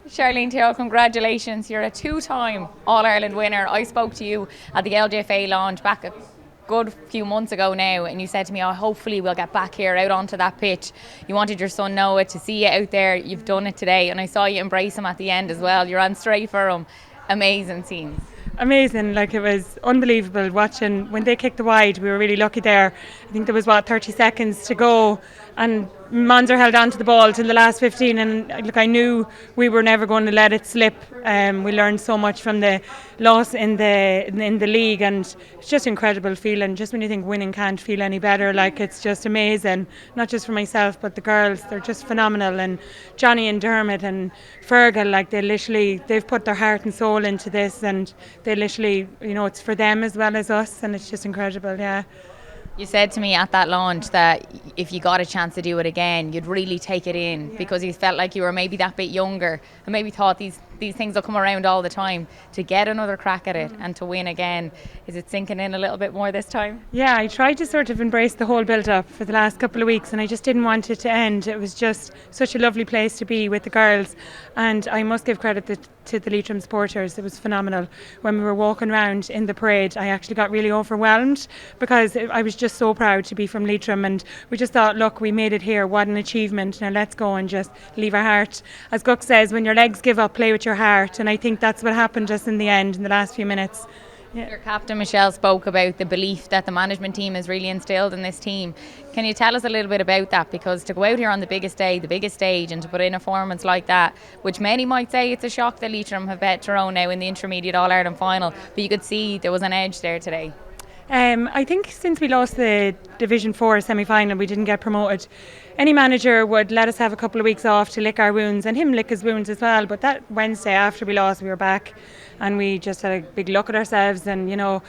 Charlene, Tyrrell, congratulations. You're a two-time All-Ireland winner. I spoke to you at the LGFA launch back a good few months ago now, and you said to me, oh, hopefully we'll get back here out onto that pitch. You wanted your son Noah to see you out there. You've done it today, and I saw you embrace him at the end as well. You ran straight for him. Amazing scenes. Amazing, like it was unbelievable watching when they kicked the wide. We were really lucky there. I think there was 30 seconds to go, and Monzer held on to the ball till the last 15, and look, I knew we were never going to let it slip. We learned so much from the loss in the league, and it's just incredible feeling. Just when you think winning can't feel any better, like it's just amazing. Not just for myself, but the girls, they're just phenomenal. And Jonny and Dermot and Fergal, like they've put their heart and soul into this, and they literally, it's for them as well as us, and it's just incredible. Yeah. You said to me at that launch that if you got a chance to do it again, you'd really take it in, because you felt like you were maybe that bit younger and maybe thought these things will come around all the time. To get another crack at it and to win again, is it sinking in a little bit more this time? Yeah, I tried to sort of embrace the whole build-up for the last couple of weeks, and I just didn't want it to end. It was just such a lovely place to be with the girls, and I must give credit to the Leitrim supporters. It was phenomenal. When we were walking around in the parade, I actually got really overwhelmed, because I was just so proud to be from Leitrim, and we just thought, look, we made it here, what an achievement. Now let's go and just leave our heart. As Guck says, when your legs give up, play with your heart, and I think that's what happened just in the end, in the last few minutes. Yeah. Your captain Michelle spoke about the belief that the management team has really instilled in this team. Can you tell us a little bit about that? Because to go out here on the biggest day, the biggest stage, and to put in a performance like that, which many might say it's a shock that Leitrim have bet Tyrone now in the intermediate All-Ireland final, but you could see there was an edge there today. I think since we lost the Division 4 semi-final, we didn't get promoted. Any manager would let us have a couple of weeks off to lick our wounds, and him lick his wounds as well. But that Wednesday after we lost, we were back, and we just had a big look at ourselves, and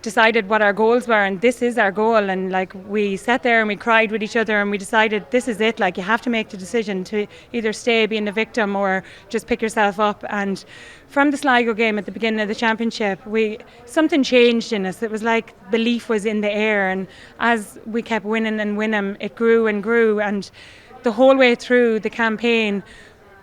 decided what our goals were, and this is our goal. And like, we sat there and we cried with each other, and we decided this is it. Like, you have to make the decision to either stay being the victim or just pick yourself up. And from the Sligo game at the beginning of the championship, something changed in us. It was like belief was in the air, and as we kept winning and winning, it grew and grew. And the whole way through the campaign,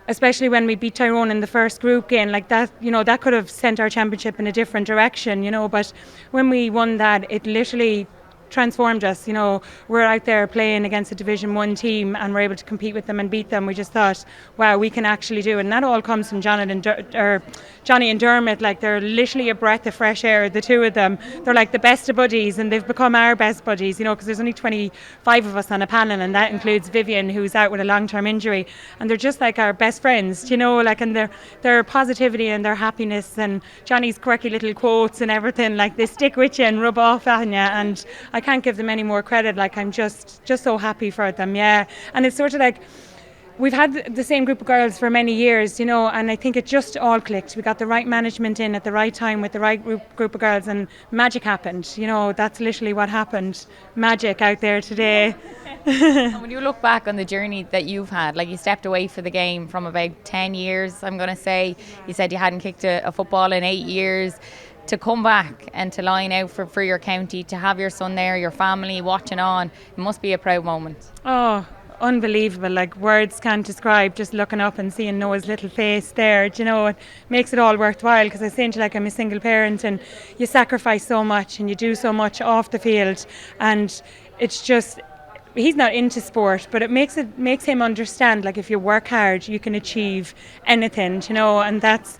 especially when we beat Tyrone in the first group game, like that, that could have sent our championship in a different direction, but when we won that, it literally transformed us. We're out there playing against a Division 1 team, and we're able to compete with them and beat them. We just thought, wow, we can actually do it. And that all comes from Jonny and Dermot. Like, they're literally a breath of fresh air, the two of them. They're like the best of buddies, and they've become our best buddies, because there's only 25 of us on a panel, and that includes Vivian, who's out with a long-term injury, and they're just like our best friends, and their positivity and their happiness, and Johnny's quirky little quotes and everything, like, they stick with you and rub off on you, and I can't give them any more credit. Like, I'm just so happy for them. Yeah. And it's sort of like, we've had the same group of girls for many years, and I think it just all clicked. We got the right management in at the right time with the right group of girls, and magic happened. That's literally what happened. Magic out there today. And when you look back on the journey that you've had, like, you stepped away for the game from about 10 years, I'm going to say. You said you hadn't kicked a football in 8 years. To come back and to line out for your county, to have your son there, your family watching on, it must be a proud moment. Oh, unbelievable. Like, words can't describe just looking up and seeing Noah's little face there. It makes it all worthwhile, because I was saying to you, like, I'm a single parent, and you sacrifice so much and you do so much off the field, and it's just, he's not into sport, but it makes him understand, like, if you work hard you can achieve anything, and that's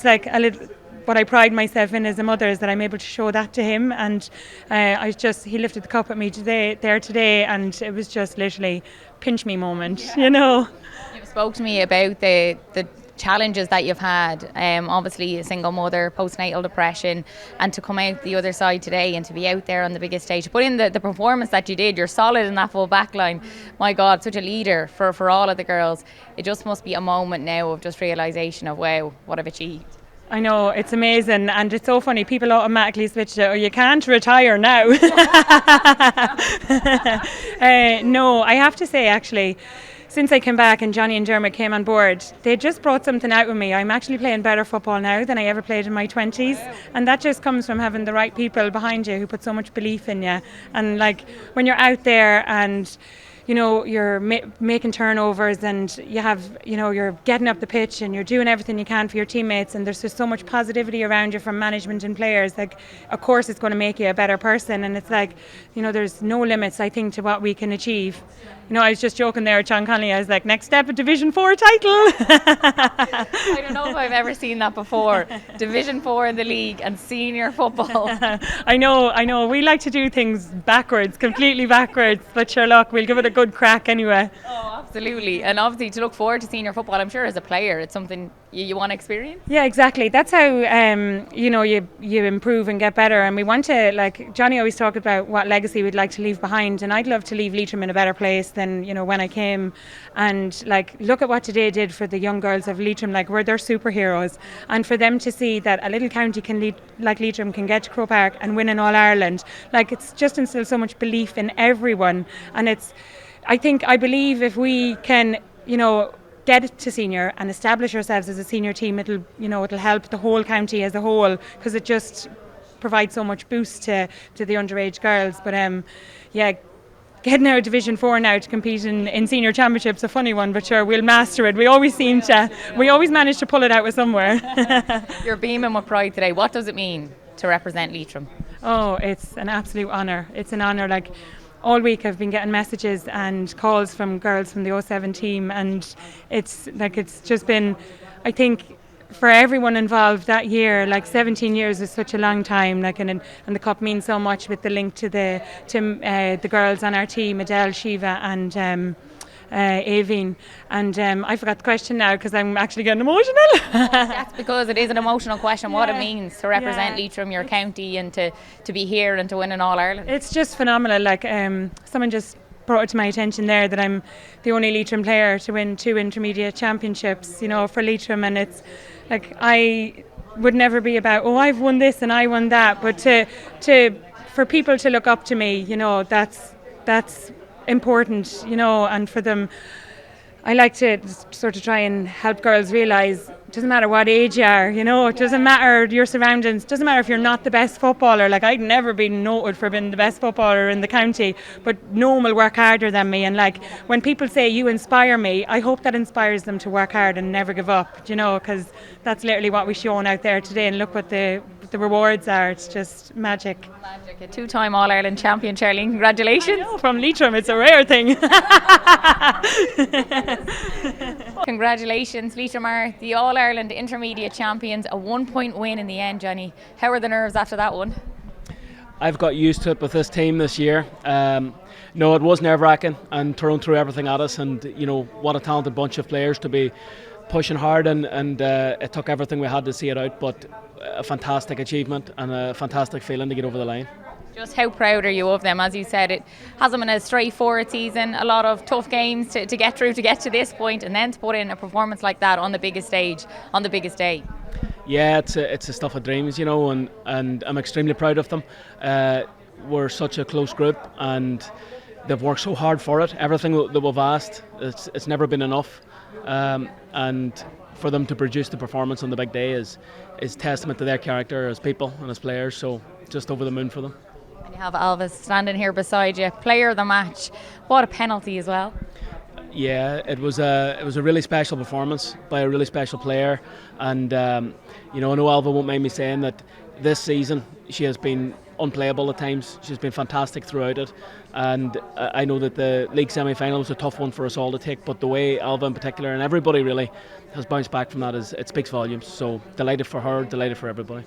like a little what I pride myself in as a mother, is that I'm able to show that to him. And he lifted the cup at me today, and it was just literally pinch me moment. You spoke to me about the challenges that you've had, obviously a single mother, postnatal depression, and to come out the other side today and to be out there on the biggest stage, to put in the performance that you did. You're solid in that full back line. My God, such a leader for all of the girls. It just must be a moment now of just realisation of, wow, what I've achieved. I know, it's amazing, and it's so funny, people automatically switch to, you can't retire now. No, I have to say, actually, since I came back and Jonny and Dermot came on board, they just brought something out with me. I'm actually playing better football now than I ever played in my 20s, and that just comes from having the right people behind you who put so much belief in you. And like, when you're out there and you're making turnovers, and you're getting up the pitch and you're doing everything you can for your teammates, and there's just so much positivity around you from management and players. Like, of course it's going to make you a better person, and it's like, there's no limits, I think, to what we can achieve. I was just joking there with John Connolly. I was like, next step, a Division 4 title. I don't know if I've ever seen that before. Division 4 in the league and senior football. I know. We like to do things backwards, completely backwards. But sure, look, we'll give it a good crack anyway. Oh, absolutely. And obviously to look forward to senior football, I'm sure as a player, it's something you want to experience. Yeah, exactly. That's how you improve and get better. And we want to, like Jonny always talked about, what legacy we'd like to leave behind. And I'd love to leave Leitrim in a better place than when I came. And look at what today did for the young girls of Leitrim. We're their superheroes. And for them to see that a little county like Leitrim can get to Croke Park and win in All Ireland, it's just instilled so much belief in everyone. And I believe if we can, get it to senior and establish ourselves as a senior team, it'll help the whole county as a whole, because it just provides so much boost to the underage girls. But getting out of Division 4 now to compete in senior championships, a funny one, but sure, we'll master it. We always manage to pull it out with somewhere. You're beaming with pride today. What does it mean to represent Leitrim? Oh, it's an absolute honour. It's an honour. All week I've been getting messages and calls from girls from the 07 team, and it's just been, I think, for everyone involved that year, 17 years is such a long time, and the cup means so much, with the link to the girls on our team, Adele, Shiva and Ailbhe. And I forgot the question now because I'm actually getting emotional. That's because it is an emotional question, what it means to represent Leitrim, your county, and to be here and to win an All Ireland. It's just phenomenal. Someone just brought it to my attention there that I'm the only Leitrim player to win 2 intermediate championships, for Leitrim, and it's I would never be about, I've won this and I won that, but for people to look up to me, that's important, and for them, I like to sort of try and help girls realise it doesn't matter what age you are, it doesn't matter your surroundings, it doesn't matter if you're not the best footballer. I'd never been noted for being the best footballer in the county, but no one will work harder than me. And when people say you inspire me, I hope that inspires them to work hard and never give up, because that's literally what we've shown out there today. And look what the rewards are. It's just magic. A 2-time All-Ireland champion, Charlene. Congratulations. I know, from Leitrim, it's a rare thing. Congratulations. Leitrim are the All-Ireland intermediate champions. A 1-point win in the end, Jonny. How are the nerves after that one? I've got used to it with this team this year. No, it was nerve-wracking, and Tyrone threw everything at us, and what a talented bunch of players to be pushing hard, and it took everything we had to see it out, but a fantastic achievement and a fantastic feeling to get over the line. Just how proud are you of them? As you said, it hasn't been a straightforward season, a lot of tough games to get through to get to this point, and then to put in a performance like that on the biggest stage, on the biggest day. Yeah, it's a stuff of dreams, and I'm extremely proud of them. We're such a close group, and they've worked so hard for it. Everything that we've asked, it's never been enough, and for them to produce the performance on the big day is testament to their character as people and as players. So just over the moon for them. And you have Ailbhe standing here beside you, player of the match. What a penalty as well. Yeah, it was a really special performance by a really special player, and I know Ailbhe won't mind me saying that this season she has been unplayable at times. She's been fantastic throughout it, and I know that the league semi-final was a tough one for us all to take, but the way Ailbhe in particular and everybody really has bounced back from that, it speaks volumes. So delighted for her, delighted for everybody.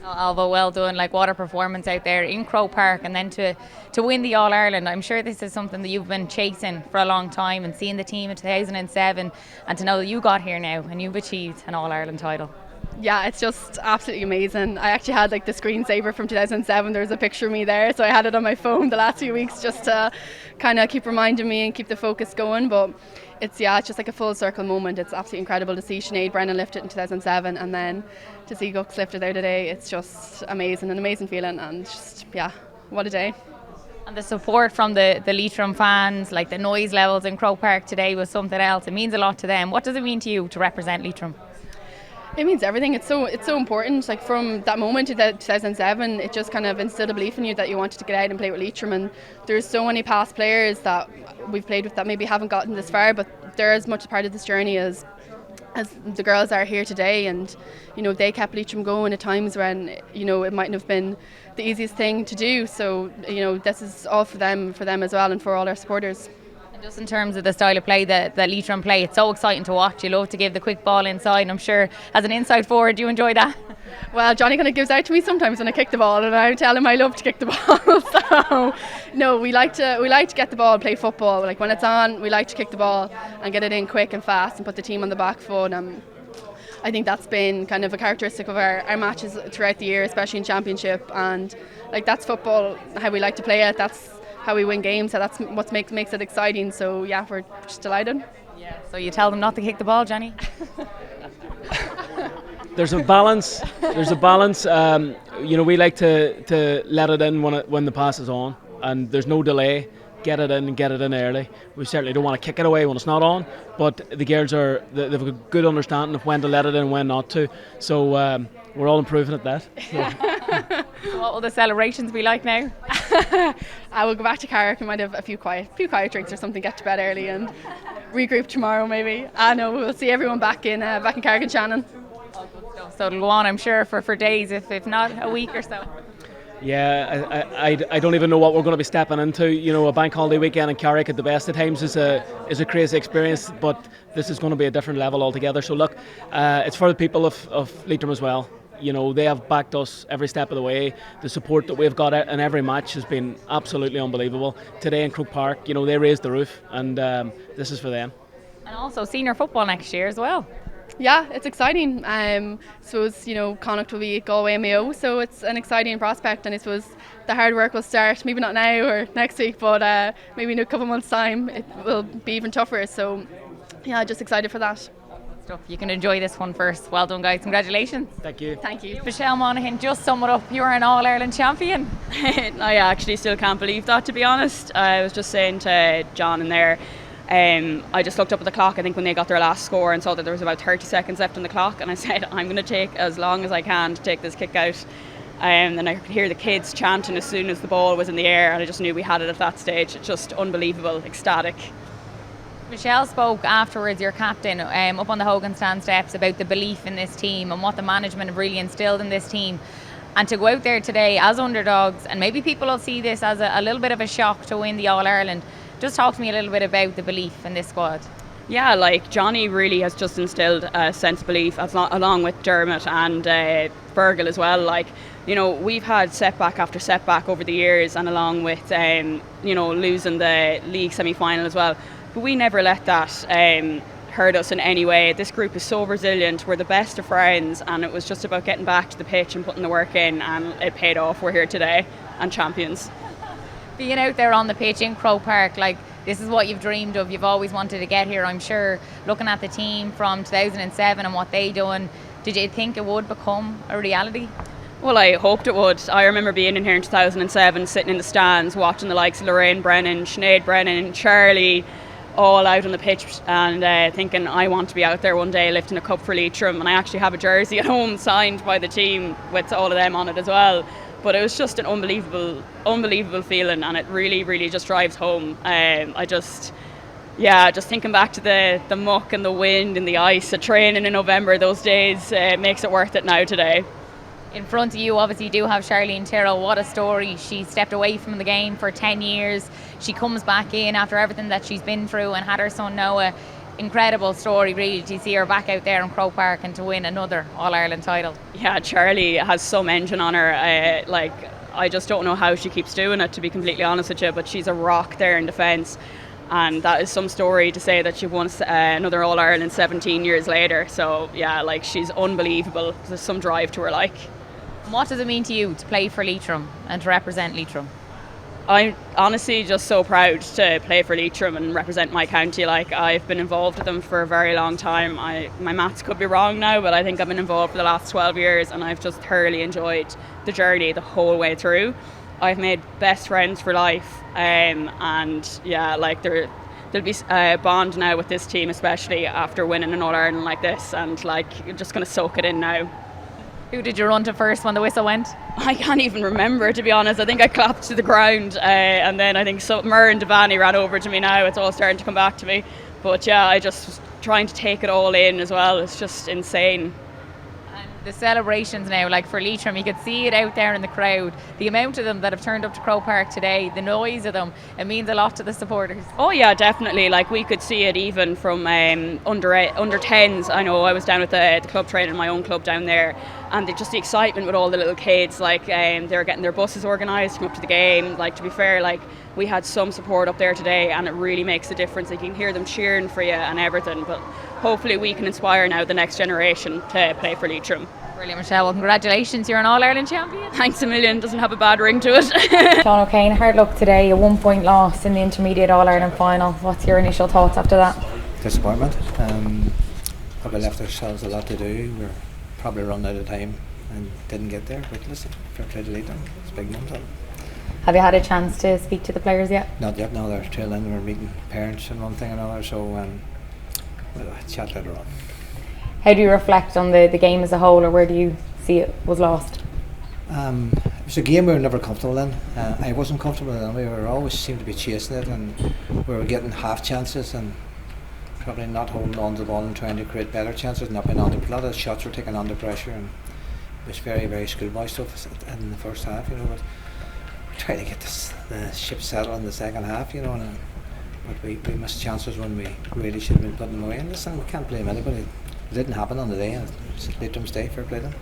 Ailbhe, well done. What a performance out there in Croke Park, and then to win the All-Ireland. I'm sure this is something that you've been chasing for a long time, and seeing the team in 2007, and to know that you got here now and you've achieved an All-Ireland title. Yeah, it's just absolutely amazing. I actually had the screensaver from 2007. There's a picture of me there, so I had it on my phone the last few weeks just to kind of keep reminding me and keep the focus going. But it's just a full circle moment. It's absolutely incredible to see Sinead Brennan lift it in 2007, and then to see Gux lift it there today. It's just amazing, an amazing feeling, and just what a day. And the support from the Leitrim fans, the noise levels in Croke Park today was something else. It means a lot to them. What does it mean to you to represent Leitrim? It means everything. It's so important. Like from that moment in 2007, it just kind of instilled a belief in you that you wanted to get out and play with Leitrim. And there's so many past players that we've played with that maybe haven't gotten this far, but they're as much a part of this journey as the girls are here today. And they kept Leitrim going at times when it mightn't have been the easiest thing to do. So this is all for them as well, and for all our supporters. Just in terms of the style of play that Leitrim play, it's so exciting to watch. You love to give the quick ball inside, and I'm sure as an inside forward you enjoy that. Well, Jonny kind of gives out to me sometimes when I kick the ball, and I tell him I love to kick the ball. So no, we like to get the ball and play football. Like when it's on, we like to kick the ball and get it in quick and fast and put the team on the back foot. I think that's been kind of a characteristic of our matches throughout the year, especially in Championship, and like that's football, how we like to play it. That's how we win games, so that's what makes it exciting. So yeah, we're just delighted. Yeah. So you tell them not to kick the ball, Jonny? There's a balance. We like to let it in when the pass is on, and there's no delay. Get it in and get it in early. We certainly don't want to kick it away when it's not on, but the girls they've a good understanding of when to let it in and when not to. So we're all improving at that. So. So what will the celebrations be like now? I will go back to Carrick. We might have a few quiet drinks or something. Get to bed early and regroup tomorrow maybe. No, we'll see everyone back in Carrick and Shannon. So it'll go on, I'm sure, for days, if not a week or so. Yeah, I don't even know what we're going to be stepping into. A bank holiday weekend in Carrick at the best of times is a crazy experience, but this is going to be a different level altogether. So look, it's for the people of Leitrim as well. They have backed us every step of the way. The support that we've got in every match has been absolutely unbelievable. Today in Croke Park, they raised the roof, and this is for them. And also senior football next year as well. Yeah, it's exciting. I suppose Connacht will be Galway and Mayo, so it's an exciting prospect, and I suppose the hard work will start maybe not now or next week, but maybe in a couple of months' time it will be even tougher. So yeah, just excited for that. Stuff. You can enjoy this one first. Well done, guys. Congratulations. Thank you. Thank you. Michelle Monaghan, just sum it up. You're an All-Ireland champion. I actually still can't believe that, to be honest. I was just saying to John in there, I just looked up at the clock, I think, when they got their last score, and saw that there was about 30 seconds left on the clock, and I said, I'm going to take as long as I can to take this kick out. Then I could hear the kids chanting as soon as the ball was in the air, and I just knew we had it at that stage. It's just unbelievable, ecstatic. Michelle spoke afterwards, your captain, up on the Hogan stand steps, about the belief in this team and what the management have really instilled in this team. And to go out there today as underdogs, and maybe people will see this as a little bit of a shock to win the All-Ireland. Just talk to me a little bit about the belief in this squad. Yeah, like Jonny really has just instilled a sense of belief, along with Dermot and Fergal as well. Like, we've had setback after setback over the years, and along with losing the league semi-final as well. But we never let that hurt us in any way. This group is so resilient. We're the best of friends, and it was just about getting back to the pitch and putting the work in, and it paid off. We're here today and champions. Being out there on the pitch in Croke Park, like, this is what you've dreamed of. You've always wanted to get here, I'm sure. Looking at the team from 2007 and what they done, did you think it would become a reality? Well, I hoped it would. I remember being in here in 2007, sitting in the stands, watching the likes of Lorraine Brennan, Sinead Brennan, Charlie, all out on the pitch, and thinking I want to be out there one day lifting a cup for Leitrim. And I actually have a jersey at home signed by the team with all of them on it as well. But it was just an unbelievable feeling, and it really, really just drives home. Just thinking back to the muck and the wind and the ice at training in November, those days, makes it worth it now today. In front of you, obviously, you do have Charlene Tyrrell. What a story. She stepped away from the game for 10 years. She comes back in after everything that she's been through and had her son Noah. Incredible story, really, to see her back out there in Croke Park and to win another All-Ireland title. Yeah, Charlie has some engine on her. I just don't know how she keeps doing it, to be completely honest with you, but she's a rock there in defence. And that is some story to say that she won another All-Ireland 17 years later. So, yeah, she's unbelievable. There's some drive to her, What does it mean to you to play for Leitrim and to represent Leitrim? I'm honestly just so proud to play for Leitrim and represent my county. I've been involved with them for a very long time. My maths could be wrong now, but I think I've been involved for the last 12 years, and I've just thoroughly enjoyed the journey the whole way through. I've made best friends for life, and yeah, they're there'll be a bond now with this team, especially after winning an All-Ireland like this, and like you're just going to soak it in now. Who did you run to first when the whistle went? I can't even remember, to be honest. I think I clapped to the ground, and then I think Murr and Devani ran over to me now. It's all starting to come back to me. But yeah, I just was trying to take it all in as well. It's just insane. The celebrations now, like for Leitrim, you could see it out there in the crowd. The amount of them that have turned up to Croke Park today, the noise of them, it means a lot to the supporters. Oh yeah, definitely. Like we could see it even from under 10s. I know I was down with the club trainer in my own club down there, and just the excitement with all the little kids. Like they were getting their buses organised to come up to the game. Like, to be fair, like we had some support up there today, and it really makes a difference. Like, you can hear them cheering for you and everything. But hopefully we can inspire now the next generation to play for Leitrim. Brilliant, Michelle. Well, congratulations, you're an All-Ireland champion. Thanks a million. Doesn't have a bad ring to it. Sean O'Kane, hard luck today, a 1-point loss in the intermediate All-Ireland final. What's your initial thoughts after that? Disappointment. Probably left ourselves a lot to do. We're probably run out of time and didn't get there. But listen, fair play to Leitrim. It's a big moment. Have you had a chance to speak to the players yet? Not yet. No, they're still in. We're meeting parents and one thing and another. So we'll chat later on. How do you reflect on the game as a whole, or where do you see it was lost? It was a game we were never comfortable in. I wasn't comfortable in it. We were always seemed to be chasing it, and we were getting half chances and probably not holding on to the ball and trying to create better chances. Not being under, a lot of shots were taken under pressure, and it was very, very schoolboy stuff in the first half. You know, but we tried to get the ship settled in the second half. You know, but we missed chances when we really should have been putting them away. And listen, we can't blame anybody. It didn't happen on the day. It's Leitrim's day. Fair play them.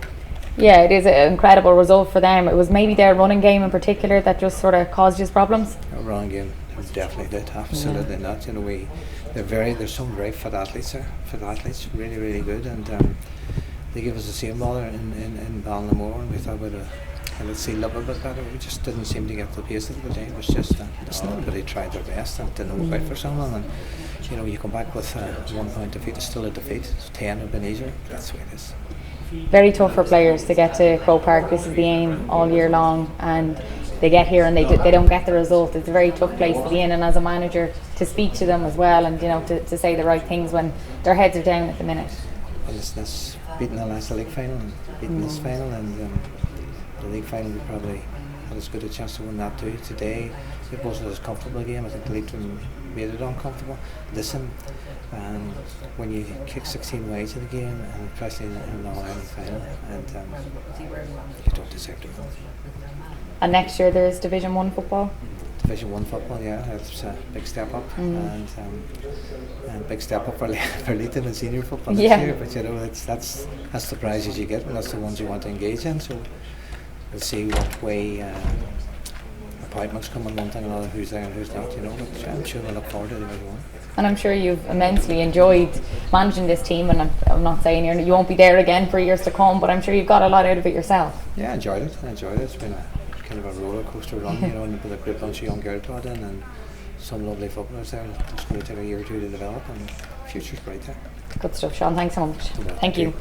Yeah, it is an incredible result for them. It was maybe their running game in particular that just sort of caused you problems. Our running game definitely did. Absolutely not. You know, there's some very fit athletes there. Fit athletes, really, really good, and they gave us the same ball in Ballinamore, and we thought let's see a little bit better. We just didn't seem to get the pace of the day. It was just everybody tried their best and didn't work out for someone. And you know, you come back with 1 point defeat. It's still a defeat. 10 have been easier. That's the way it is. Very tough for players to get to Croke Park. This is the aim all year long, and they get here and they don't get the result. It's a very tough place to be in, and as a manager to speak to them as well, and you know, to say the right things when their heads are down at the minute. Well, it's beating the last league final and beating this final, and the league final we probably had as good a chance to win that too. Today it wasn't as comfortable a game. I think Leitrim made it uncomfortable. Listen, when you kick 16 wides in the game, and especially in an All-Ireland final, and you don't deserve to win. And next year there's Division 1 football? Division 1 football, yeah, it's a big step up, and big step up for Leitrim in senior football next year. But you know, that's the prizes you get, and that's the ones you want to engage in. So we'll see what way appointments come and one thing and another, who's there and who's not, you know. But I'm sure we'll look forward to Division 1. And I'm sure you've immensely enjoyed managing this team, and I'm not saying you won't be there again for years to come, but I'm sure you've got a lot out of it yourself. Yeah, I enjoyed it. It's been a kind of a roller coaster run, you know, and with a great bunch of young girls brought in and some lovely footballers there. It's going to take a year or two to develop, and the future's bright there. Good stuff, Sean. Thanks so much. Thank you.